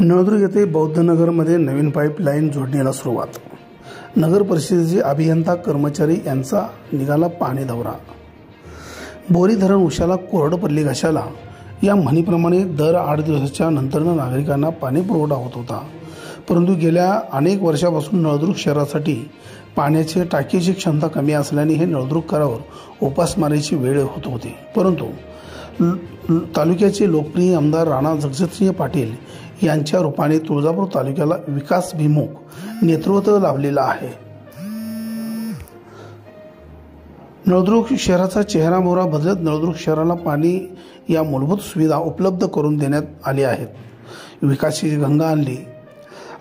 नळदुर्ग येथे बौद्धनगरमध्ये नवीन पाईपलाईन जोडणीला सुरुवात। नगर परिषदेचे अभियंता कर्मचारी यांचा निघाला पाणी दौरा। बोरी धरण उशाला कोरडं पडली घशाला या म्हणीप्रमाणे दर 8 दिवसाच्या नंतरनं नागरिकांना पाणी पुरवठा होत होता। परंतु गेल्या अनेक वर्षापासून नळदुर्ग शहरासाठी पाण्याची टाकीची क्षमता कमी असल्याने हे नळदुर्गकरांवर उपासमारीची वेळ होत होती। परंतु तालुक्याचे लोकप्रिय आमदार राणा जगजितसिंह पाटील यांच्या रूपाने तुळजापूर तालुक्याला विकासभिमुख नेतृत्व लाभलेलं आहे। नळदुर्ग शहराचा चेहरा मोहरा बदलत नळदुर्ग शहराला पाणी या मूलभूत सुविधा उपलब्ध करून देण्यात आली आहेत। विकासाची गंगा आणली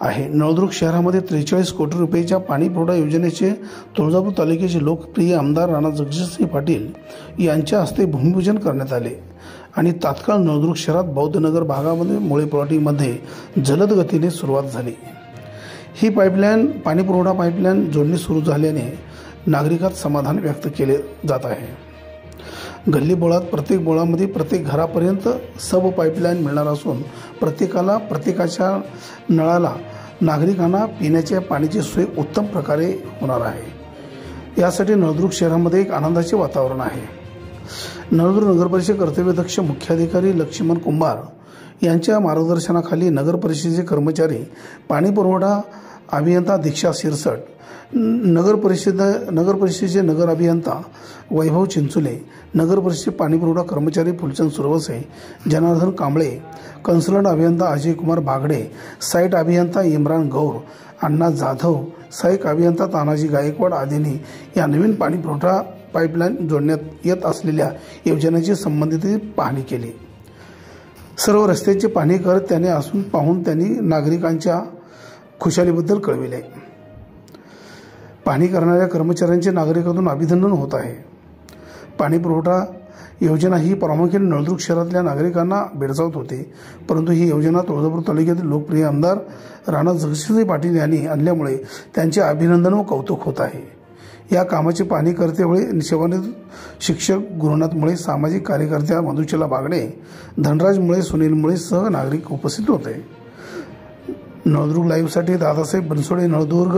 आहे। नळदुर्ग शहरामध्ये 43 कोटी रुपयाच्या पाणी पुरवठा योजनेचे तुळजापूर तालुक्याचे लोकप्रिय आमदार राणा जगजितसिंह पाटील यांच्या हस्ते भूमिपूजन करण्यात आले आणि तात्काळ नळदुर्ग शहरात बौद्धनगर भागामध्ये मुळे प्लॉटिंगमध्ये जलद गतीने सुरुवात झाली। ही पाईपलाईन पाणी पुरवठा पाईपलाईन जोडणी सुरू झाल्याने नागरिकात समाधान व्यक्त केले जात आहे। गल्ली बोळात प्रत्येक बोळामध्ये प्रत्येक घरापर्यंत सब पाईपलाईन मिळणार असून प्रत्येकाला प्रत्येकाच्या नळाला नागरिकांना पिण्याच्या पाण्याची सोय उत्तम प्रकारे होणार आहे। यासाठी नळदुर्ग शहरामध्ये एक आनंदाचे वातावरण आहे। नळदुर्ग नगर परिषद कर्तव्यदक्ष मुख्याधिकारी लक्ष्मण कुंभार यांच्या मार्गदर्शनाखाली नगर परिषदेचे कर्मचारी, पाणी पुरवठा अभियंता दीक्षा सिरसट, नगर परिषदेचे नगर अभियंता वैभव चिंचुले, नगर परिषद पाणी पुरवठा कर्मचारी फुलचंद सुरवसे, जनार्दन कांबळे, कन्सल्टंट अभियंता अजय कुमार बागडे, साईट अभियंता इम्रान गौर, अण्णा जाधव, सहाय्यक अभियंता तानाजी गायकवाड आदींनी या नवीन पाणी पुरवठा पाईपलाईन जोडण्यात येत असलेल्या योजनेची संबंधित पाहणी केली। सर्व रस्त्यांचे पाहणी करत त्याने असून पाहून त्यांनी नागरिकांच्या खुशालीबद्दल कळविले। पाहणी करणाऱ्या कर्मचाऱ्यांचे नागरिकांतून अभिनंदन होत आहे। पाणी पुरवठा योजना ही प्रामुख्याने नळदुर्ग शहरातल्या नागरिकांना भेडसावत होते, परंतु ही योजना तुळजापूर तालुक्यातील लोकप्रिय आमदार राणा जगजितसिंह पाटील यांनी आणल्यामुळे त्यांचे अभिनंदन व कौतुक होत आहे। या कामाची पाहणी करतेवेळी सेवानिवृत्त शिक्षक गुरुनाथ मुळे, सामाजिक कार्यकर्त्या मधुचला बागडे, धनराज मुळे, सुनील मुळे सह नागरिक उपस्थित होते। नळदुर्ग लाईव्हसाठी दादासाहेब बनसोडे, नळदुर्ग।